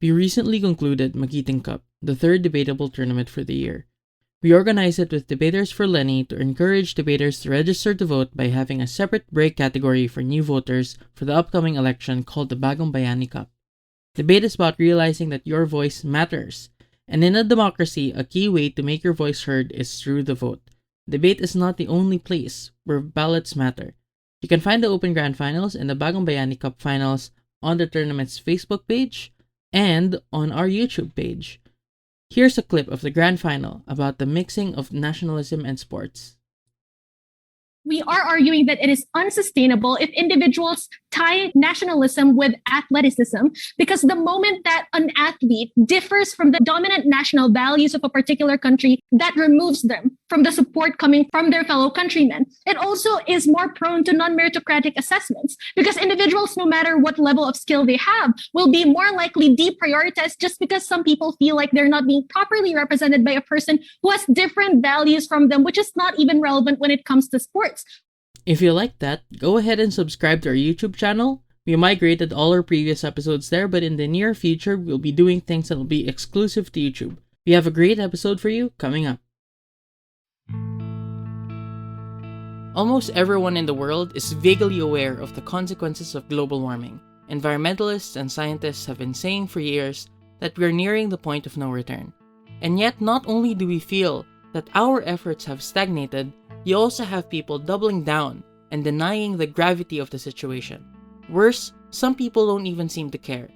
We recently concluded Magiting Cup, the third debatable tournament for the year. We organized it with Debaters for Lenny to encourage debaters to register to vote by having a separate break category for new voters for the upcoming election called the Bagong Bayani Cup. Debate is about realizing that your voice matters, and in a democracy, a key way to make your voice heard is through the vote. Debate is not the only place where ballots matter. You can find the Open Grand Finals and the Bagong Bayani Cup Finals on the tournament's Facebook page and on our YouTube page. Here's a clip of the Grand Final about the mixing of nationalism and sports. We are arguing that it is unsustainable if individuals tie nationalism with athleticism, because the moment that an athlete differs from the dominant national values of a particular country, that removes them from the support coming from their fellow countrymen. It also is more prone to non-meritocratic assessments, because individuals, no matter what level of skill they have, will be more likely deprioritized just because some people feel like they're not being properly represented by a person who has different values from them, which is not even relevant when it comes to sports. If you like that, go ahead and subscribe to our YouTube channel. We migrated all our previous episodes there, but in the near future, we'll be doing things that will be exclusive to YouTube. We have a great episode for you coming up. Almost everyone in the world is vaguely aware of the consequences of global warming. Environmentalists and scientists have been saying for years that we are nearing the point of no return. And yet, not only do we feel that our efforts have stagnated, you also have people doubling down and denying the gravity of the situation. Worse, some people don't even seem to care.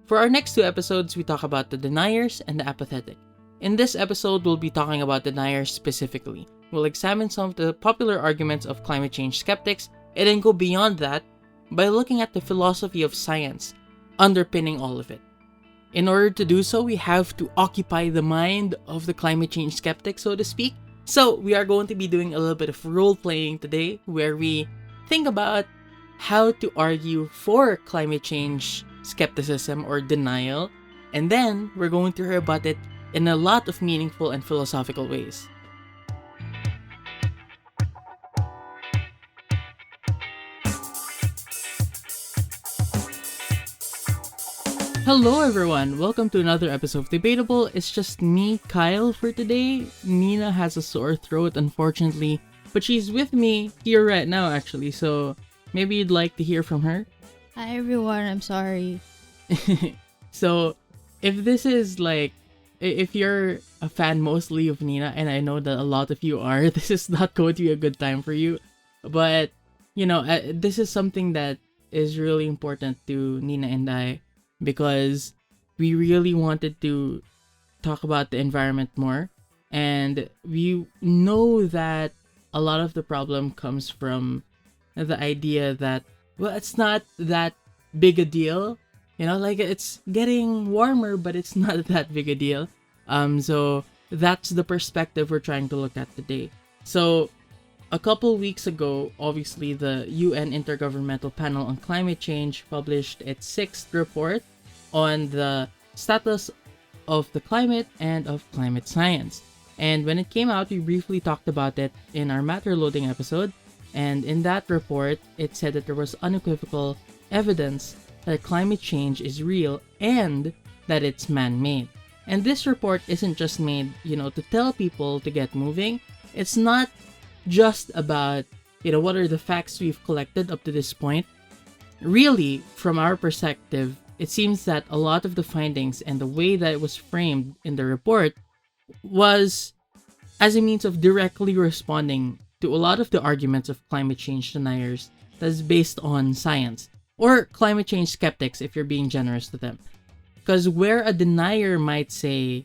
For our next two episodes, we talk about the deniers and the apathetic. In this episode, we'll be talking about deniers specifically. We'll examine some of the popular arguments of climate change skeptics and then go beyond that by looking at the philosophy of science underpinning all of it. In order to do so, we have to occupy the mind of the climate change skeptic, so to speak. So we are going to be doing a little bit of role-playing today, where we think about how to argue for climate change skepticism or denial, and then we're going to rebut it in a lot of meaningful and philosophical ways. Hello everyone! Welcome to another episode of Debatable. It's just me, Kyle, for today. Nina has a sore throat, unfortunately, but she's with me here right now, actually, so maybe you'd like to hear from her. Hi everyone, I'm sorry. So, if this is like, if you're a fan mostly of Nina, and I know that a lot of you are, this is not going to be a good time for you, but, this is something that is really important to Nina and I, because we really wanted to talk about the environment more, and we know that a lot of the problem comes from the idea that, well, it's not that big a deal, like it's getting warmer, but it's not that big a deal. So that's the perspective we're trying to look at today. So a couple weeks ago, obviously, the UN Intergovernmental Panel on Climate Change published its 6th report on the status of the climate and of climate science. And when it came out, we briefly talked about it in our matter loading episode. And in that report, it said that there was unequivocal evidence that climate change is real and that it's man-made. And this report isn't just made, to tell people to get moving. It's not just about, what are the facts we've collected up to this point. Really, from our perspective, it seems that a lot of the findings and the way that it was framed in the report was as a means of directly responding to a lot of the arguments of climate change deniers that's based on science, or climate change skeptics if you're being generous to them. Because where a denier might say,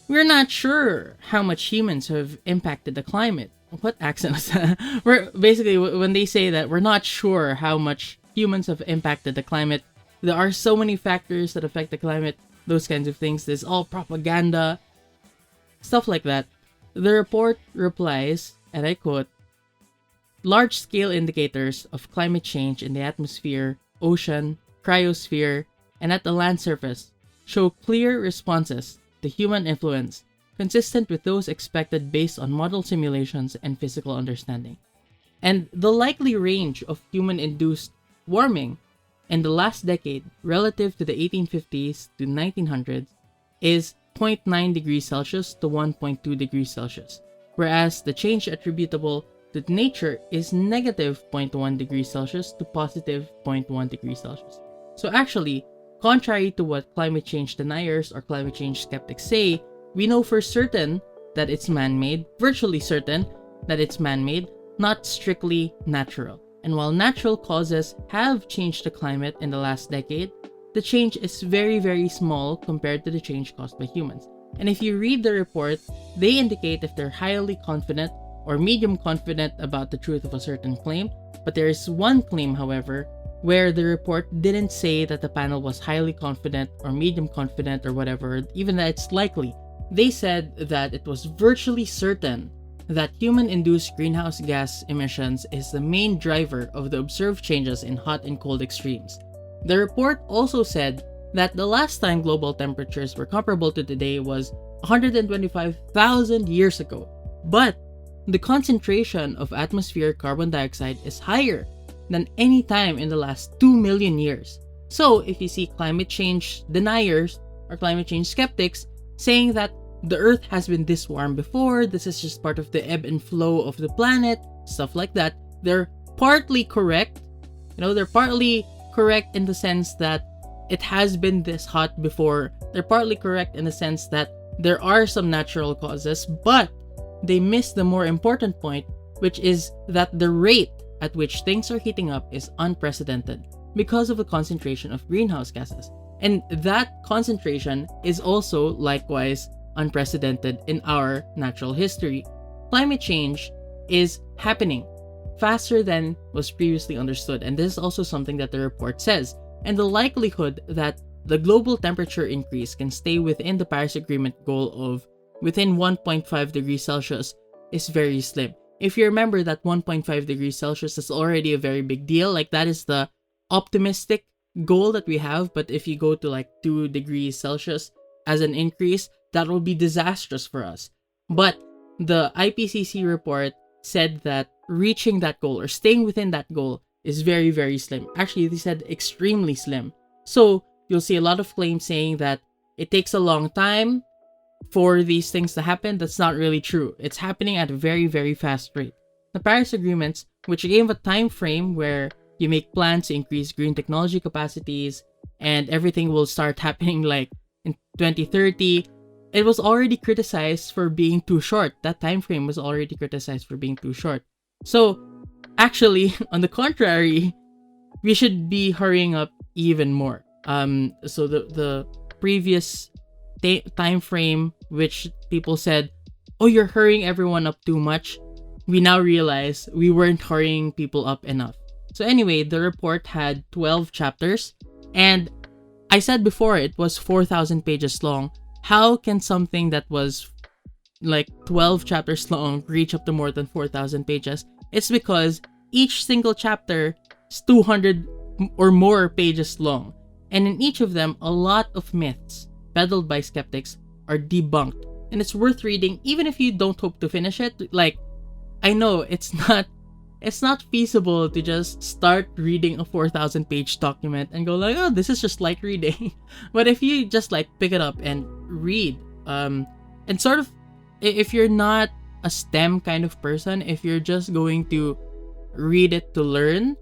we're not sure how much humans have impacted the climate. What accent is that? We're basically, when they say that we're not sure how much humans have impacted the climate, there are so many factors that affect the climate, those kinds of things. There's all propaganda, stuff like that. The report replies, and I quote, "Large-scale indicators of climate change in the atmosphere, ocean, cryosphere, and at the land surface show clear responses to human influence consistent with those expected based on model simulations and physical understanding. And the likely range of human-induced warming in the last decade relative to the 1850s to 1900s is 0.9 degrees Celsius to 1.2 degrees Celsius, whereas the change attributable to nature is negative 0.1 degrees Celsius to positive 0.1 degrees Celsius. So actually, contrary to what climate change deniers or climate change skeptics say, we know for certain that it's man-made, virtually certain that it's man-made, not strictly natural. And while natural causes have changed the climate in the last decade, the change is very, very small compared to the change caused by humans. And if you read the report, they indicate if they're highly confident or medium confident about the truth of a certain claim, but there is one claim, however, where the report didn't say that the panel was highly confident or medium confident or whatever, even that it's likely. They said that it was virtually certain that human-induced greenhouse gas emissions is the main driver of the observed changes in hot and cold extremes. The report also said that the last time global temperatures were comparable to today was 125,000 years ago, but the concentration of atmospheric carbon dioxide is higher than any time in the last 2 million years. So if you see climate change deniers or climate change skeptics saying that the Earth has been this warm before, this is just part of the ebb and flow of the planet, stuff like that, they're partly correct. They're partly correct in the sense that it has been this hot before. They're partly correct in the sense that there are some natural causes, but they miss the more important point, which is that the rate at which things are heating up is unprecedented because of the concentration of greenhouse gases. And that concentration is also likewise unprecedented in our natural history. Climate change is happening faster than was previously understood, and this is also something that the report says. And the likelihood that the global temperature increase can stay within the Paris Agreement goal of within 1.5 degrees Celsius is very slim. If you remember that 1.5 degrees Celsius is already a very big deal, like that is the optimistic goal that we have, but if you go to like 2 degrees Celsius as an increase, that will be disastrous for us. But the IPCC report said that reaching that goal or staying within that goal is very, very slim. Actually, they said extremely slim. So you'll see a lot of claims saying that it takes a long time for these things to happen. That's not really true. It's happening at a very, very fast rate. The Paris Agreements, which gave a time frame where you make plans to increase green technology capacities and everything will start happening like in 2030, it was already criticized for being too short. That time frame was already criticized for being too short. So actually, on the contrary, we should be hurrying up even more. So the previous time frame, which people said, oh, you're hurrying everyone up too much, we now realize we weren't hurrying people up enough. So anyway, the report had 12 chapters, and I said before it was 4,000 pages long. How can something that was like 12 chapters long reach up to more than 4,000 pages? It's because each single chapter is 200 or more pages long. And in each of them, a lot of myths peddled by skeptics are debunked. And it's worth reading even if you don't hope to finish it. Like, I know it's not feasible to just start reading a 4,000 page document and go like, oh, this is just like reading. But if you just like pick it up and read, and sort of, if you're not a STEM kind of person, if you're just going to read it to learn,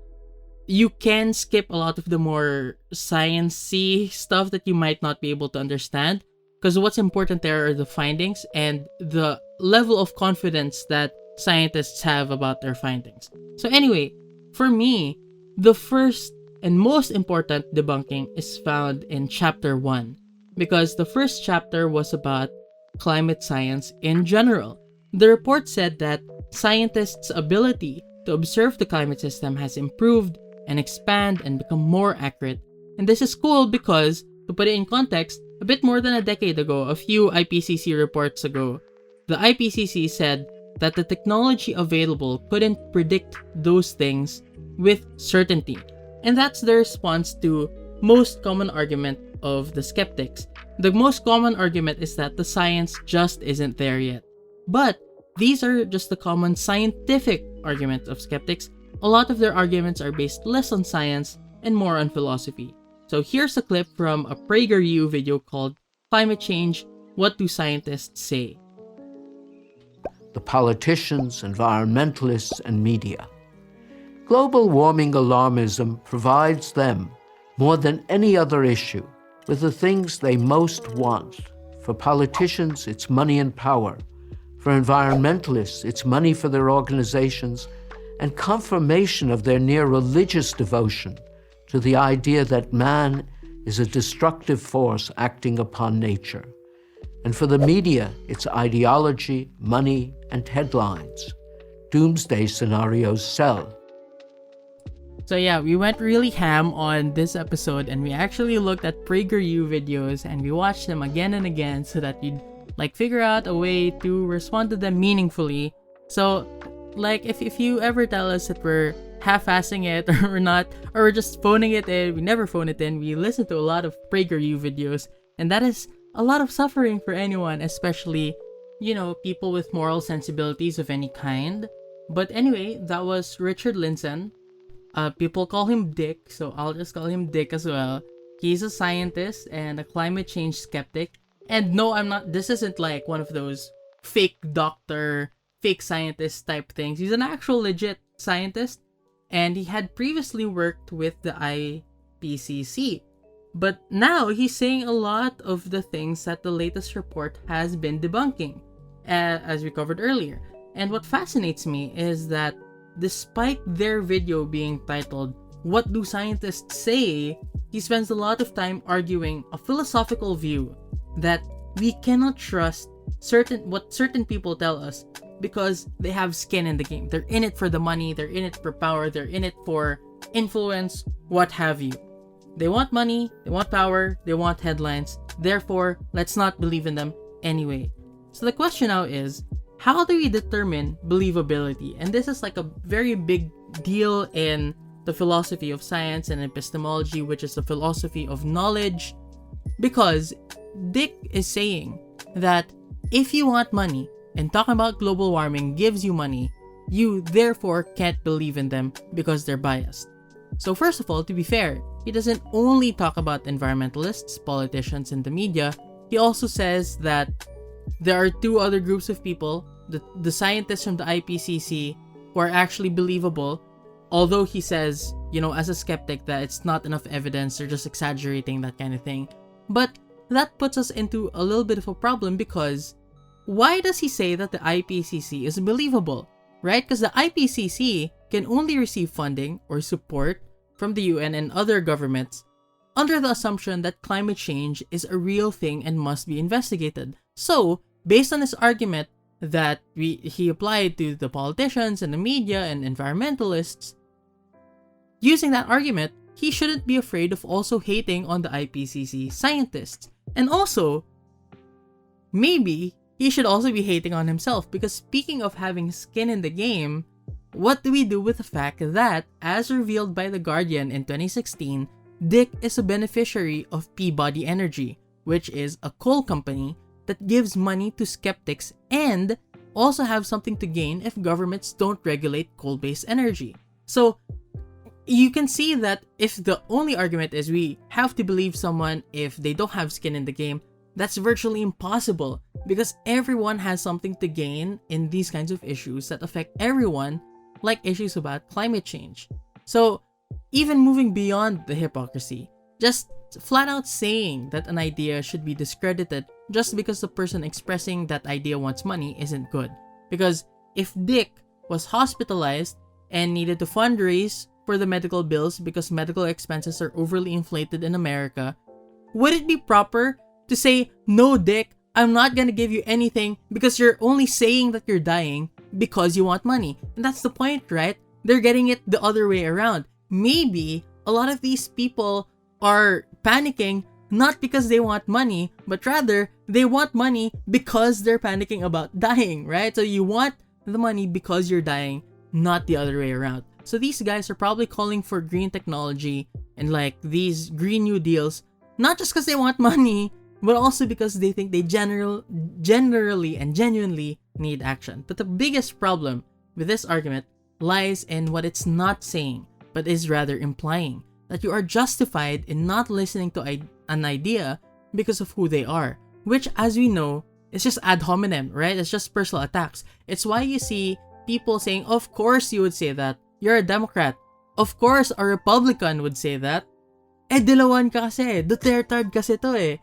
you can skip a lot of the more science-y stuff that you might not be able to understand, because what's important there are the findings and the level of confidence that scientists have about their findings. So anyway, for me, the first and most important debunking is found in chapter 1, because the first chapter was about climate science in general. The report said that scientists' ability to observe the climate system has improved and expand and become more accurate. And this is cool because, to put it in context, a bit more than a decade ago, a few IPCC reports ago, the IPCC said that the technology available couldn't predict those things with certainty. And that's the response to most common argument of the skeptics. The most common argument is that the science just isn't there yet. But these are just the common scientific arguments of skeptics. A lot of their arguments are based less on science and more on philosophy. So here's a clip from a PragerU video called Climate Change, What Do Scientists Say? The politicians, environmentalists, and media. Global warming alarmism provides them, more than any other issue, with the things they most want. For politicians, it's money and power. For environmentalists, it's money for their organizations and confirmation of their near religious devotion to the idea that man is a destructive force acting upon nature. And for the media, it's ideology, money, and headlines. Doomsday scenarios sell. So yeah, we went really ham on this episode, and we actually looked at PragerU videos and we watched them again and again so that we'd figure out a way to respond to them meaningfully. So if you ever tell us that we're half-assing it or we're not, or we're just phoning it in, we never phone it in. We listen to a lot of PragerU videos, and that is a lot of suffering for anyone, especially, people with moral sensibilities of any kind. But anyway, that was Richard Linson. People call him Dick, so I'll just call him Dick as well. He's a scientist and a climate change skeptic. And no, this isn't like one of those fake doctor, fake scientist type things. He's an actual legit scientist, and he had previously worked with the IPCC. But now he's saying a lot of the things that the latest report has been debunking, as we covered earlier. And what fascinates me is that despite their video being titled, What Do Scientists Say?, he spends a lot of time arguing a philosophical view that we cannot trust what certain people tell us because they have skin in the game. They're in it for the money, they're in it for power, they're in it for influence, what have you. They want money, they want power, they want headlines. Therefore, let's not believe in them anyway. So the question now is, how do we determine believability? And this is a very big deal in the philosophy of science and epistemology, which is the philosophy of knowledge. Because Dick is saying that if you want money, and talking about global warming gives you money, you therefore can't believe in them because they're biased. So first of all, to be fair, he doesn't only talk about environmentalists, politicians, and the media. He also says that there are two other groups of people, the scientists from the IPCC, who are actually believable, although he says, as a skeptic, that it's not enough evidence, they're just exaggerating, that kind of thing. But that puts us into a little bit of a problem, because why does he say that the IPCC is believable, right? Because the IPCC can only receive funding or support from the UN and other governments under the assumption that climate change is a real thing and must be investigated. So, based on this argument that he applied to the politicians and the media and environmentalists, using that argument, he shouldn't be afraid of also hating on the IPCC scientists. And also, maybe he should also be hating on himself, because speaking of having skin in the game, what do we do with the fact that, as revealed by The Guardian in 2016, Dick is a beneficiary of Peabody Energy, which is a coal company that gives money to skeptics and also have something to gain if governments don't regulate coal-based energy. So, you can see that if the only argument is we have to believe someone if they don't have skin in the game, that's virtually impossible, because everyone has something to gain in these kinds of issues that affect everyone, like issues about climate change. So, even moving beyond the hypocrisy, just flat out saying that an idea should be discredited just because the person expressing that idea wants money isn't good. Because if Dick was hospitalized and needed to fundraise for the medical bills because medical expenses are overly inflated in America, would it be proper to say, no, Dick, I'm not gonna give you anything because you're only saying that you're dying because you want money? And that's the point, right? They're getting it the other way around. Maybe a lot of these people are panicking not because they want money, but rather they want money because they're panicking about dying, right? So you want the money because you're dying, not the other way around. So these guys are probably calling for green technology and these Green New Deals, not just because they want money, but also because they think they generally and genuinely need action. But the biggest problem with this argument lies in what it's not saying, but is rather implying. that you are justified in not listening to an idea because of who they are, which, as we know, is just ad hominem, right? It's just personal attacks. It's why you see people saying, of course you would say that. You're a Democrat. Of course a Republican would say that. Dilawan ka kasi. Duterte kasi to eh.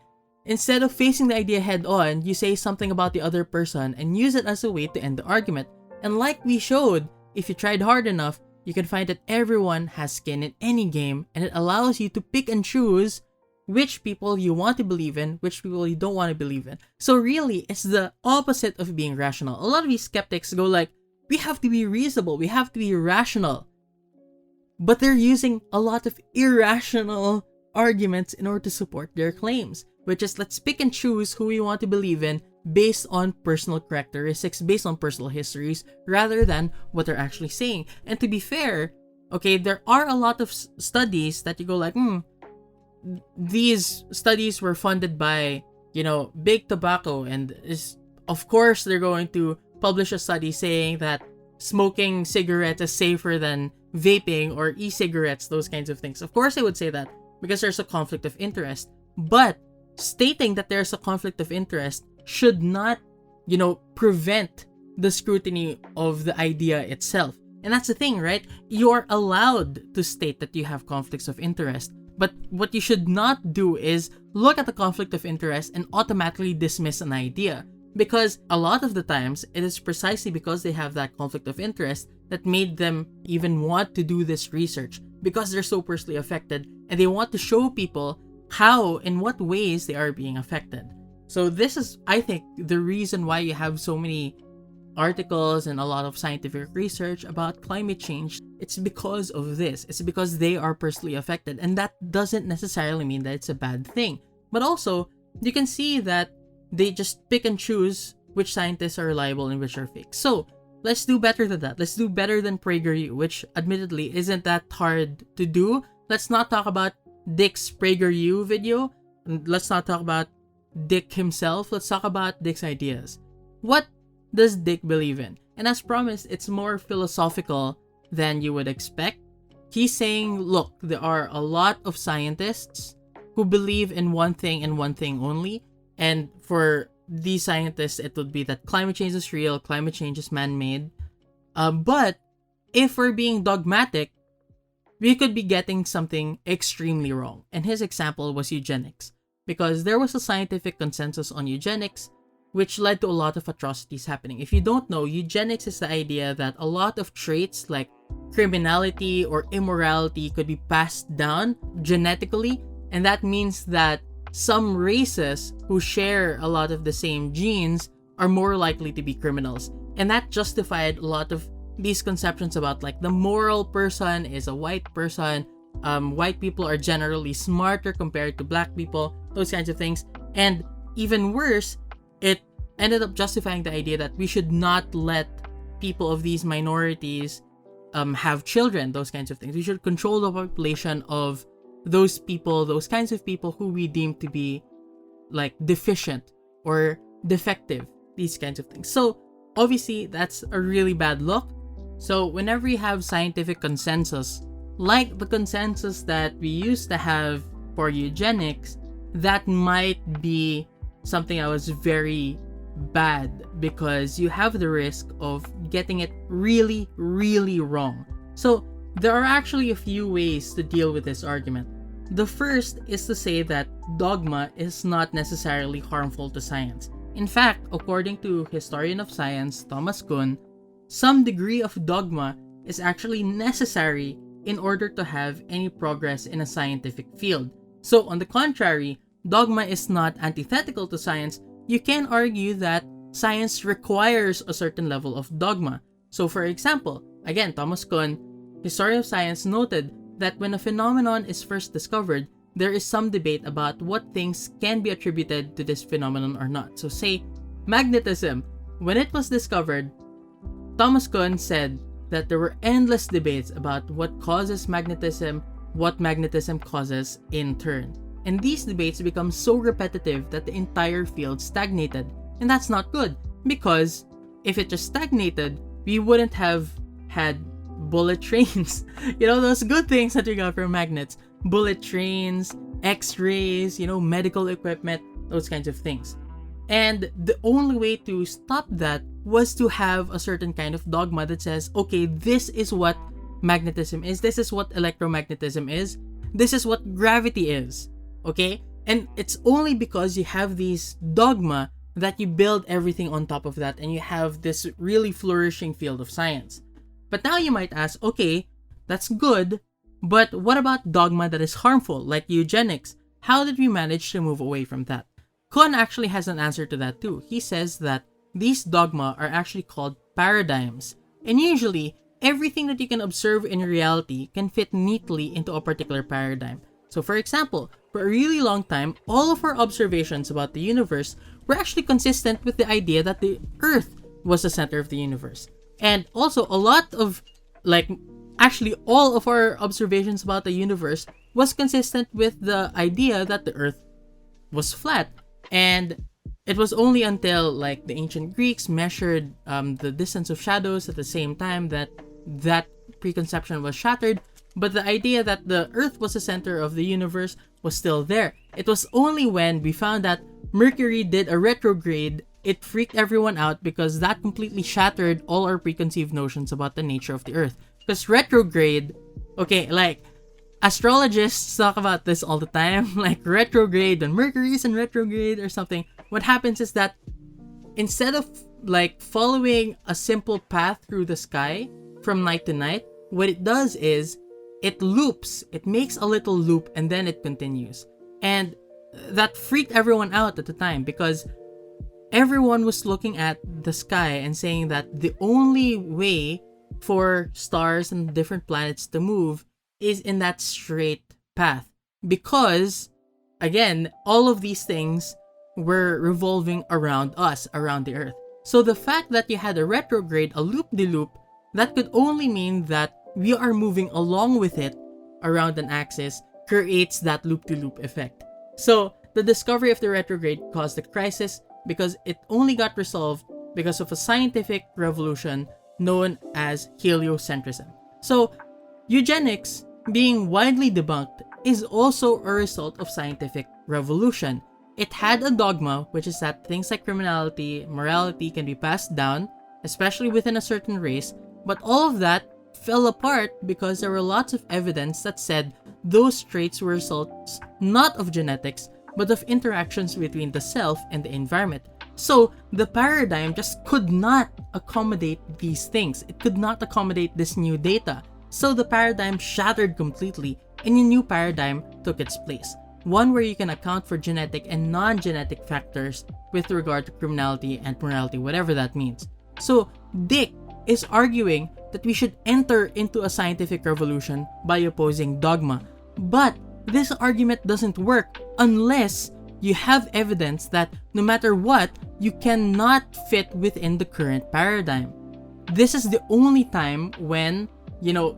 Instead of facing the idea head on, you say something about the other person and use it as a way to end the argument. And like we showed, if you tried hard enough, you can find that everyone has skin in any game, and it allows you to pick and choose which people you want to believe in, which people you don't want to believe in. So really, it's the opposite of being rational. A lot of these skeptics go like, we have to be reasonable, we have to be rational. But they're using a lot of irrational arguments in order to support their claims, which is, let's pick and choose who we want to believe in based on personal characteristics, based on personal histories, rather than what they're actually saying. And to be fair, okay, there are a lot of studies that you go like, these studies were funded by, big tobacco, and of course they're going to publish a study saying that smoking cigarettes is safer than vaping or e-cigarettes, those kinds of things. Of course they would say that because there's a conflict of interest. But stating that there's a conflict of interest should not, prevent the scrutiny of the idea itself. And that's the thing, right? You're allowed to state that you have conflicts of interest. But what you should not do is look at the conflict of interest and automatically dismiss an idea. Because a lot of the times, it is precisely because they have that conflict of interest that made them even want to do this research. Because they're so personally affected, and they want to show people how, in what ways they are being affected. So this is, I think, the reason why you have so many articles and a lot of scientific research about climate change. It's because of this. It's because they are personally affected. And that doesn't necessarily mean that it's a bad thing. But also, you can see that they just pick and choose which scientists are reliable and which are fake. So, let's do better than that. Let's do better than PragerU, which admittedly isn't that hard to do. Let's not talk about Dick's PragerU video. Let's not talk about Dick himself. Let's talk about Dick's ideas. What does Dick believe in? And as promised, it's more philosophical than you would expect. He's saying, look, there are a lot of scientists who believe in one thing and one thing only. And for these scientists, it would be that climate change is real, climate change is man-made. But if we're being dogmatic, we could be getting something extremely wrong. And his example was eugenics. Because there was a scientific consensus on eugenics, which led to a lot of atrocities happening. If you don't know, eugenics is the idea that a lot of traits like criminality or immorality could be passed down genetically. And that means that some races who share a lot of the same genes are more likely to be criminals. And that justified a lot of these conceptions about like the moral person is a white person. White people are generally smarter compared to black people, those kinds of things. And even worse, it ended up justifying the idea that we should not let people of these minorities have children, those kinds of things. We should control the population of those people, those kinds of people who we deem to be like deficient or defective, these kinds of things. So obviously that's a really bad look. So whenever you have scientific consensus, like the consensus that we used to have for eugenics, that might be something that was very bad because you have the risk of getting it really, really wrong. So there are actually a few ways to deal with this argument. The first is to say that dogma is not necessarily harmful to science. In fact, according to historian of science Thomas Kuhn, some degree of dogma is actually necessary in order to have any progress in a scientific field. So on the contrary, dogma is not antithetical to science. You can argue that science requires a certain level of dogma. So for example, again, Thomas Kuhn, historian of science, noted that when a phenomenon is first discovered, there is some debate about what things can be attributed to this phenomenon or not. So say, magnetism. When it was discovered, Thomas Kuhn said that there were endless debates about what causes magnetism, what magnetism causes in turn. And these debates become so repetitive that the entire field stagnated. And that's not good, because if it just stagnated, we wouldn't have had bullet trains, those good things that we got from magnets. bullet trains, x-rays, medical equipment, those kinds of things. And the only way to stop that was to have a certain kind of dogma that says, okay, this is what magnetism is, this is what electromagnetism is, this is what gravity is, okay? And it's only because you have these dogma that you build everything on top of that, and you have this really flourishing field of science. But now you might ask, okay, that's good, but what about dogma that is harmful, like eugenics? How did we manage to move away from that? Kuhn actually has an answer to that too. He says that these dogma are actually called paradigms, and usually everything that you can observe in reality can fit neatly into a particular paradigm. So for example, for a really long time, all of our observations about the universe were actually consistent with the idea that the Earth was the center of the universe. And also a lot of, actually all of our observations about the universe was consistent with the idea that the Earth was flat. And it was only until the ancient Greeks measured the distance of shadows at the same time that preconception was shattered. But the idea that the Earth was the center of the universe was still there. It was only when we found that Mercury did a retrograde, it freaked everyone out, because that completely shattered all our preconceived notions about the nature of the Earth. Because retrograde, astrologists talk about this all the time, retrograde, when Mercury is in retrograde or something. What happens is that instead of following a simple path through the sky from night to night, what it does is it loops, it makes a little loop, and then it continues. And that freaked everyone out at the time, because everyone was looking at the sky and saying that the only way for stars and different planets to move is in that straight path, because again, all of these things were revolving around us, around the Earth. So the fact that you had a retrograde, a loop-de-loop, that could only mean that we are moving along with it around an axis, creates that loop-de-loop effect. So the discovery of the retrograde caused a crisis, because it only got resolved because of a scientific revolution known as heliocentrism. So eugenics, being widely debunked, is also a result of scientific revolution. It had a dogma, which is that things like criminality, morality can be passed down, especially within a certain race, but all of that fell apart because there were lots of evidence that said those traits were results not of genetics, but of interactions between the self and the environment. So the paradigm just could not accommodate these things. It could not accommodate this new data. So the paradigm shattered completely, and a new paradigm took its place. One where you can account for genetic and non-genetic factors with regard to criminality and morality, whatever that means. So Dick is arguing that we should enter into a scientific revolution by opposing dogma. But this argument doesn't work unless you have evidence that no matter what, you cannot fit within the current paradigm. This is the only time when,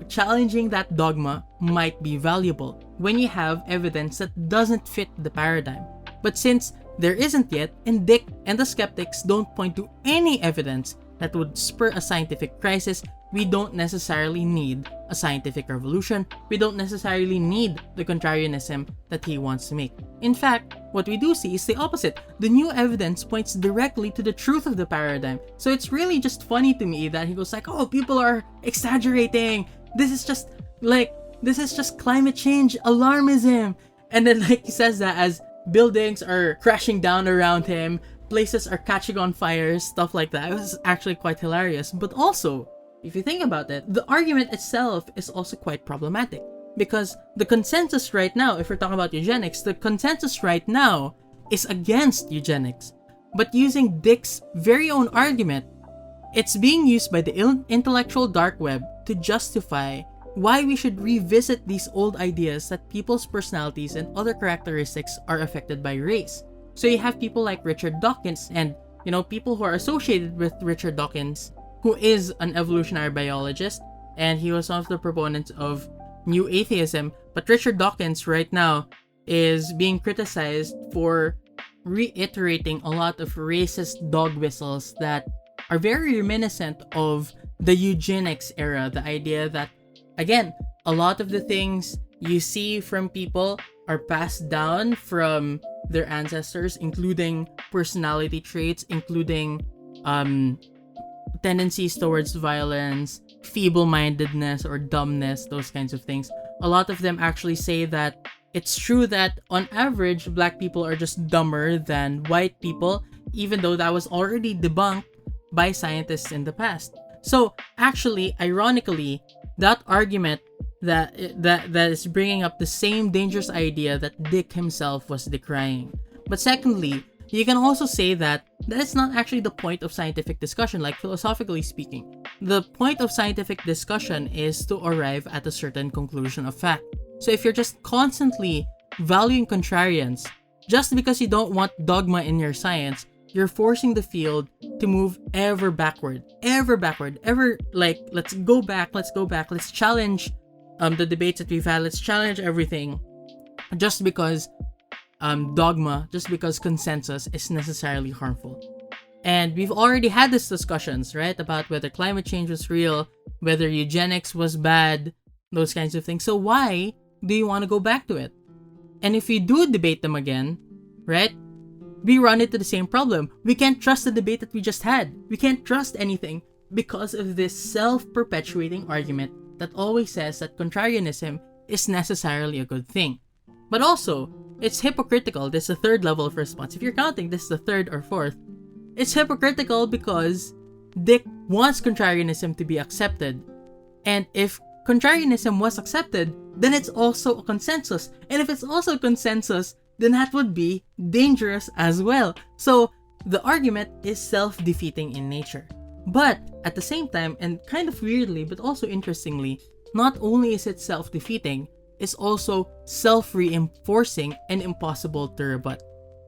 challenging that dogma might be valuable, when you have evidence that doesn't fit the paradigm. But since there isn't yet, and Dick and the skeptics don't point to any evidence that would spur a scientific crisis, we don't necessarily need a scientific revolution. We don't necessarily need the contrarianism that he wants to make. In fact, what we do see is the opposite. The new evidence points directly to the truth of the paradigm. So it's really just funny to me that he goes oh, people are exaggerating. This is just climate change alarmism. And then he says that as buildings are crashing down around him, places are catching on fire, stuff like that. It was actually quite hilarious. But also, if you think about it, the argument itself is also quite problematic, because the consensus right now, if we're talking about eugenics, the consensus right now is against eugenics. But using Dick's very own argument, it's being used by the intellectual dark web to justify why we should revisit these old ideas that people's personalities and other characteristics are affected by race. So you have people like Richard Dawkins, and people who are associated with Richard Dawkins, who is an evolutionary biologist, and he was one of the proponents of new atheism. But Richard Dawkins right now is being criticized for reiterating a lot of racist dog whistles that are very reminiscent of the eugenics era. The idea that, again, a lot of the things you see from people are passed down from their ancestors, including personality traits, including tendencies towards violence, feeble-mindedness or dumbness, those kinds of things. A lot of them actually say that it's true that on average, black people are just dumber than white people, even though that was already debunked by scientists in the past. So actually, ironically, that argument that is bringing up the same dangerous idea that Dick himself was decrying. But secondly, you can also say that that's not actually the point of scientific discussion, like philosophically speaking. The point of scientific discussion is to arrive at a certain conclusion of fact. So if you're just constantly valuing contrarians, just because you don't want dogma in your science, you're forcing the field to move ever backward, ever like, let's go back, let's challenge the debates that we've had, let's challenge everything just because dogma, just because consensus is necessarily harmful. And we've already had these discussions, right, about whether climate change was real, whether eugenics was bad, those kinds of things. So why do you want to go back to it? And if we do debate them again, right, we run into the same problem. We can't trust the debate that we just had. We can't trust anything because of this self-perpetuating argument that always says that contrarianism is necessarily a good thing. But also, it's hypocritical. This is the third level of response. If you're counting, this is the third or fourth. It's hypocritical because Dick wants contrarianism to be accepted. And if contrarianism was accepted, then it's also a consensus. And if it's also a consensus, then that would be dangerous as well. So the argument is self-defeating in nature. But at the same time, and kind of weirdly, but also interestingly, not only is it self-defeating, it's also self-reinforcing and impossible to rebut.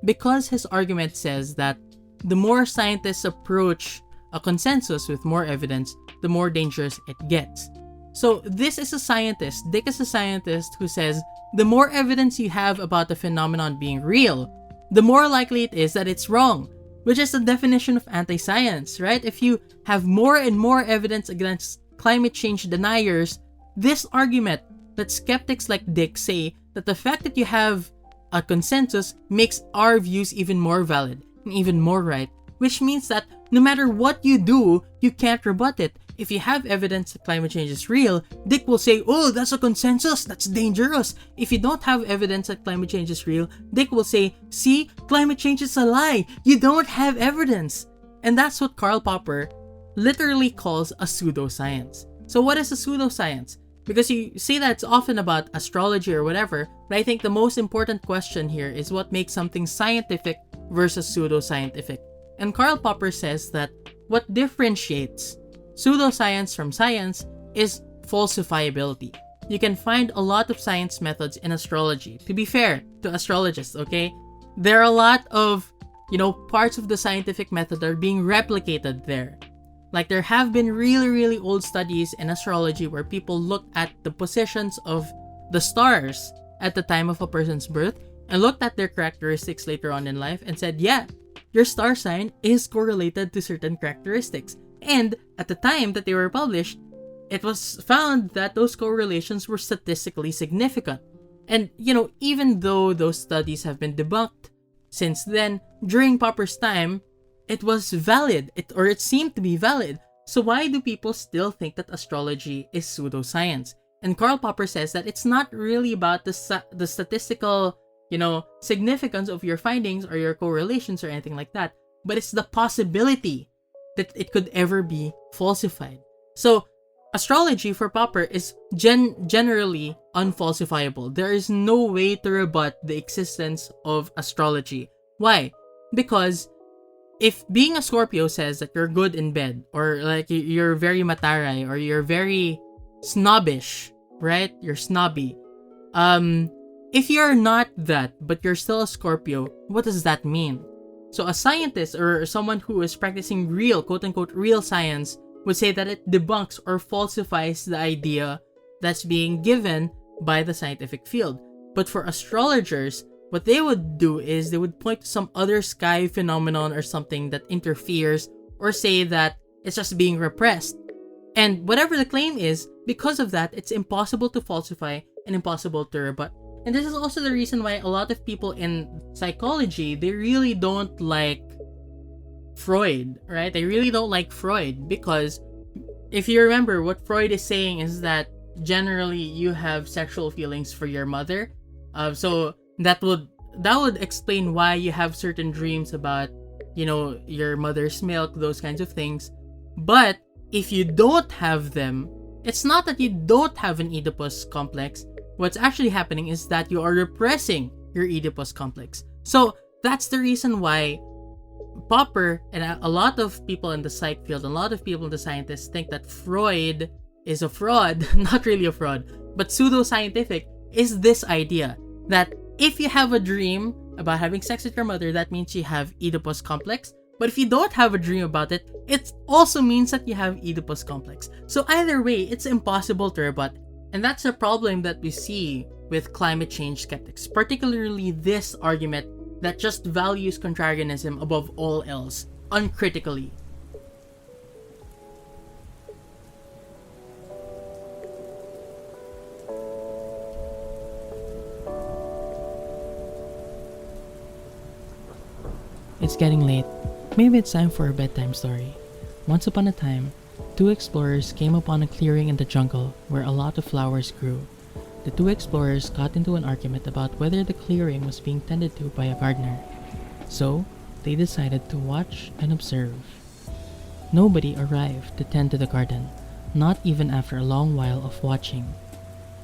Because his argument says that the more scientists approach a consensus with more evidence, the more dangerous it gets. So this is a scientist, Dick is a scientist who says the more evidence you have about the phenomenon being real, the more likely it is that it's wrong, which is the definition of anti-science, right? If you have more and more evidence against climate change deniers, this argument that skeptics like Dick say that the fact that you have a consensus makes our views even more valid and even more right, which means that no matter what you do, you can't rebut it. If you have evidence that climate change is real, Dick will say, oh, that's a consensus, that's dangerous. If you don't have evidence that climate change is real, Dick will say, see, climate change is a lie. You don't have evidence. And that's what Karl Popper literally calls a pseudoscience. So what is a pseudoscience? Because you say that it's often about astrology or whatever, but I think the most important question here is what makes something scientific versus pseudoscientific. And Karl Popper says that what differentiates pseudoscience from science is falsifiability. You can find a lot of science methods in astrology. To be fair to astrologists, okay? There are a lot of, parts of the scientific method that are being replicated there. Like there have been really, really old studies in astrology where people looked at the positions of the stars at the time of a person's birth and looked at their characteristics later on in life and said, yeah, your star sign is correlated to certain characteristics. And at the time that they were published, it was found that those correlations were statistically significant. And, even though those studies have been debunked since then, during Popper's time, it was valid, it seemed to be valid. So why do people still think that astrology is pseudoscience? And Karl Popper says that it's not really about the statistical, significance of your findings or your correlations or anything like that, but it's the possibility that it could ever be falsified. So astrology for Popper is generally unfalsifiable. There is no way to rebut the existence of astrology. Why? Because if being a Scorpio says that you're good in bed, or like you're very mataray, or you're very snobbish, right? You're snobby. If you're not that, but you're still a Scorpio, what does that mean? So a scientist or someone who is practicing real, quote-unquote, real science would say that it debunks or falsifies the idea that's being given by the scientific field. But for astrologers, what they would do is they would point to some other sky phenomenon or something that interferes, or say that it's just being repressed. And whatever the claim is, because of that, it's impossible to falsify and impossible to rebut. And this is also the reason why a lot of people in psychology, they really don't like Freud, right? They really don't like Freud because if you remember, what Freud is saying is that generally you have sexual feelings for your mother. So that would explain why you have certain dreams about, your mother's milk, those kinds of things. But if you don't have them, it's not that you don't have an Oedipus complex. What's actually happening is that you are repressing your Oedipus complex. So that's the reason why Popper and a lot of people in the psych field, a lot of people in the scientists think that Freud is a fraud, not really a fraud, but pseudoscientific, is this idea that if you have a dream about having sex with your mother, that means you have Oedipus complex. But if you don't have a dream about it, it also means that you have Oedipus complex. So either way, it's impossible to rebut. And that's a problem that we see with climate change skeptics, particularly this argument that just values contrarianism above all else, uncritically. It's getting late. Maybe it's time for a bedtime story. Once upon a time, two explorers came upon a clearing in the jungle where a lot of flowers grew. The two explorers got into an argument about whether the clearing was being tended to by a gardener. So, they decided to watch and observe. Nobody arrived to tend to the garden, not even after a long while of watching.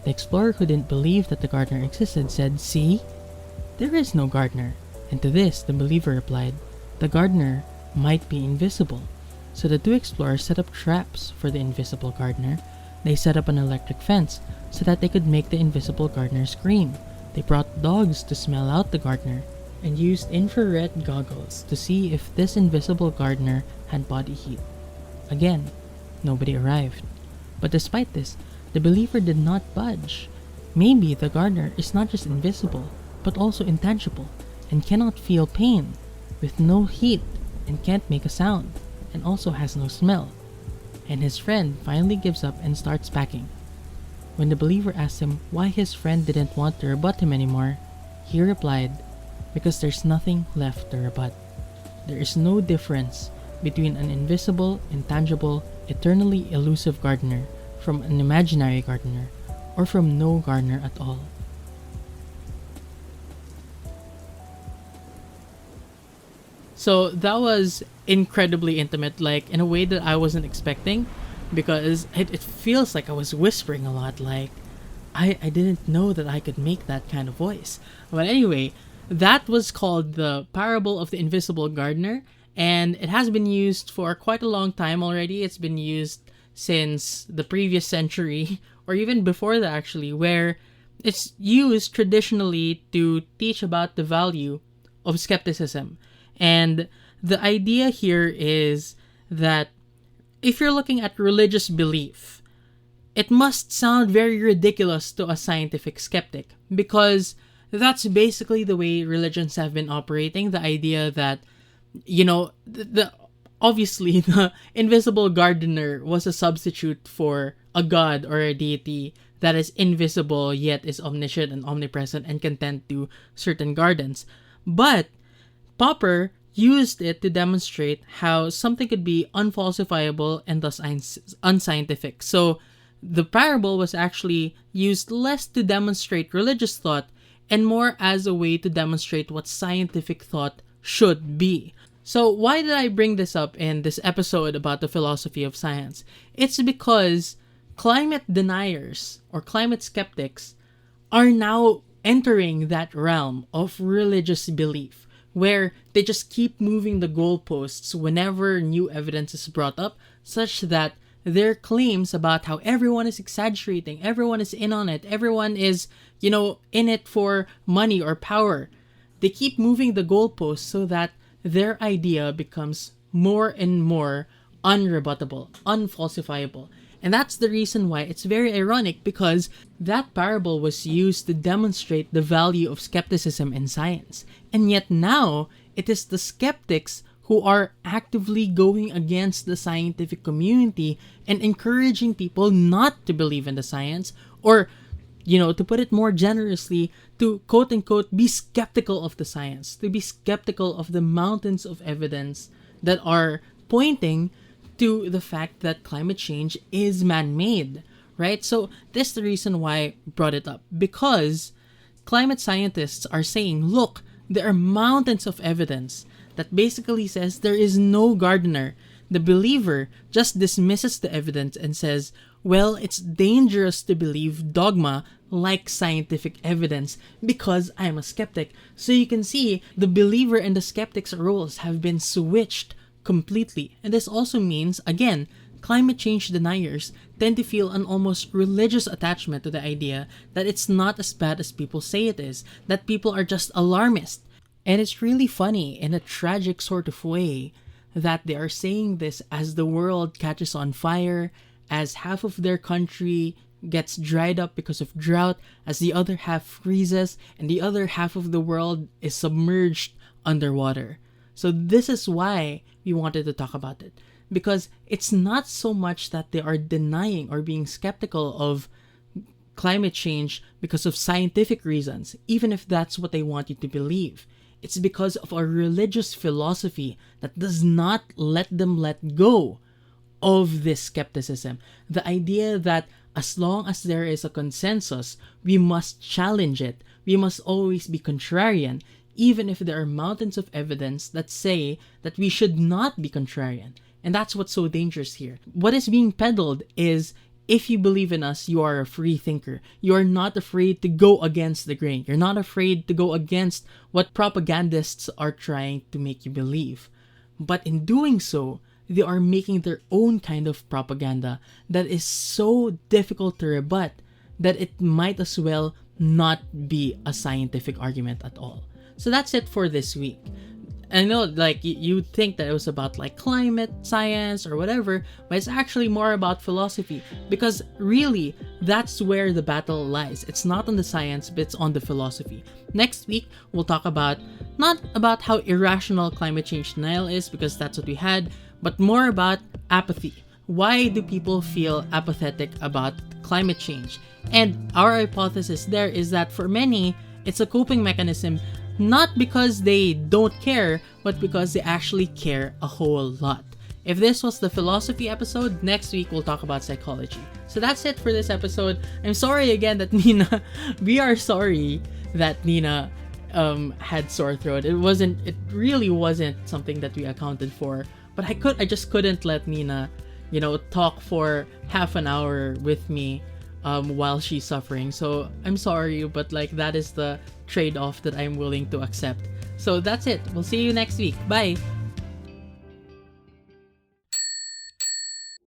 The explorer who didn't believe that the gardener existed said, "See? There is no gardener." And to this, the believer replied, "The gardener might be invisible." So the two explorers set up traps for the invisible gardener. They set up an electric fence so that they could make the invisible gardener scream. They brought dogs to smell out the gardener and used infrared goggles to see if this invisible gardener had body heat. Again, nobody arrived. But despite this, the believer did not budge. Maybe the gardener is not just invisible, but also intangible and cannot feel pain, with no heat and can't make a sound, and also has no smell. And his friend finally gives up and starts packing. When the believer asked him why his friend didn't want to rebut him anymore, he replied, "Because there's nothing left to rebut. There is no difference between an invisible, intangible, eternally elusive gardener from an imaginary gardener, or from no gardener at all." So that was incredibly intimate, like in a way that I wasn't expecting, because it feels like I was whispering a lot, like I didn't know that I could make that kind of voice. But anyway, that was called the Parable of the Invisible Gardener, and it has been used for quite a long time already. It's been used since the previous century, or even before that actually, where it's used traditionally to teach about the value of skepticism. And the idea here is that if you're looking at religious belief, it must sound very ridiculous to a scientific skeptic, because that's basically the way religions have been operating. The idea that, obviously the invisible gardener was a substitute for a god or a deity that is invisible yet is omniscient and omnipresent and can tend to certain gardens. But Popper used it to demonstrate how something could be unfalsifiable and thus unscientific. So the parable was actually used less to demonstrate religious thought and more as a way to demonstrate what scientific thought should be. So why did I bring this up in this episode about the philosophy of science? It's because climate deniers or climate skeptics are now entering that realm of religious belief, where they just keep moving the goalposts whenever new evidence is brought up, such that their claims about how everyone is exaggerating, everyone is in on it, everyone is, in it for money or power, they keep moving the goalposts so that their idea becomes more and more unrebuttable, unfalsifiable. And that's the reason why it's very ironic, because that parable was used to demonstrate the value of skepticism in science. And yet now, it is the skeptics who are actively going against the scientific community and encouraging people not to believe in the science, or to put it more generously, to quote unquote be skeptical of the science, to be skeptical of the mountains of evidence that are pointing to the fact that climate change is man-made, right? So this is the reason why I brought it up, because climate scientists are saying, look, there are mountains of evidence that basically says there is no gardener. The believer just dismisses the evidence and says, well, it's dangerous to believe dogma like scientific evidence because I'm a skeptic. So you can see the believer and the skeptic's roles have been switched completely. And this also means, again, climate change deniers tend to feel an almost religious attachment to the idea that it's not as bad as people say it is, that people are just alarmist. And it's really funny in a tragic sort of way that they are saying this as the world catches on fire, as half of their country gets dried up because of drought, as the other half freezes, and the other half of the world is submerged underwater. So this is why we wanted to talk about it. Because it's not so much that they are denying or being skeptical of climate change because of scientific reasons, even if that's what they want you to believe. It's because of a religious philosophy that does not let them let go of this skepticism. The idea that as long as there is a consensus, we must challenge it. We must always be contrarian, even if there are mountains of evidence that say that we should not be contrarian. And that's what's so dangerous here. What is being peddled is, if you believe in us, you are a free thinker. You are not afraid to go against the grain. You're not afraid to go against what propagandists are trying to make you believe. But in doing so, they are making their own kind of propaganda that is so difficult to rebut that it might as well not be a scientific argument at all. So that's it for this week. I know, like, you'd think that it was about, like, climate science or whatever, but it's actually more about philosophy, because really, that's where the battle lies. It's not on the science, but it's on the philosophy. Next week, we'll talk about, not about how irrational climate change denial is, because that's what we had, but more about apathy. Why do people feel apathetic about climate change? And our hypothesis there is that for many, it's a coping mechanism, not because they don't care, but because they actually care a whole lot. If this was the philosophy episode, next week we'll talk about psychology. So that's it for this episode. I'm sorry again that Nina, we are sorry that Nina had sore throat. It really wasn't something that we accounted for, but I just couldn't let Nina, talk for half an hour with me while she's suffering. So I'm sorry, but like, that is the trade-off that I'm willing to accept. So that's it. We'll see you next week. Bye.